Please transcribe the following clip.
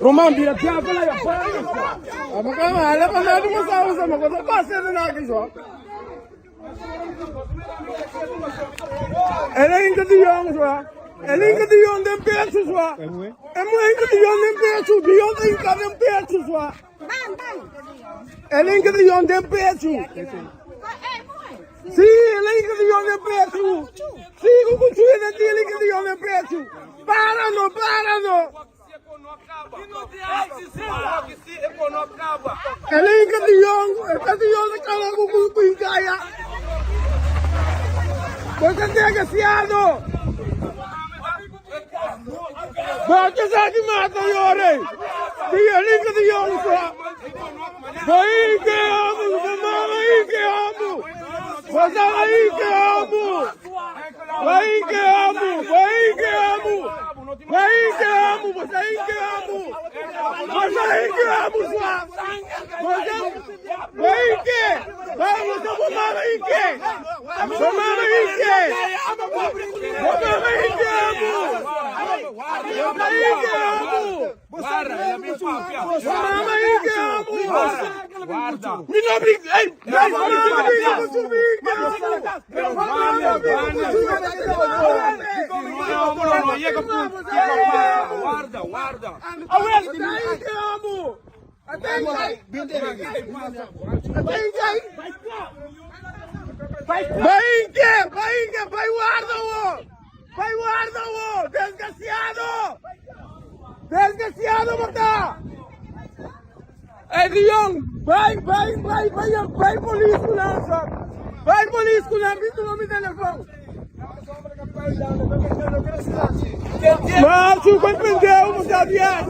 Roman bila diavolo ya bwana. Amakama ala kana ndio sawa sama kwa basi na kisho. Elenga de Jong swa. Elenga de Jong den peço swa. Elenga de Jong den peço, de Jong den peço swa. Elenga de Jong den peço. Sì, elenga de Jong den peço. Sì, o chuva da elenga de Jong den peço. Parano. Elenga de Jong kala com kaya. Você tem agaciado. Você sabe que mata o Yore. Elenga de Jong só. Vai que amo, mama aí que amo. Você aí que amo. Vai que amo, vai que amo. Vai que amo, você aí que amo. Você aí que amo, sua. Você vai que. Vamos, vamos mama aí que. Mama aí que. Mama aí que amo. Mama aí que amo. Mama aí que amo. Guarda. Me não brinque. Ei, guarda. Vai guarda-o, desgraciado, mata. Ei, Dion, vai polícia lá, vai polícia lá, me dá meu telefone. Mas o que prendeu, você havia,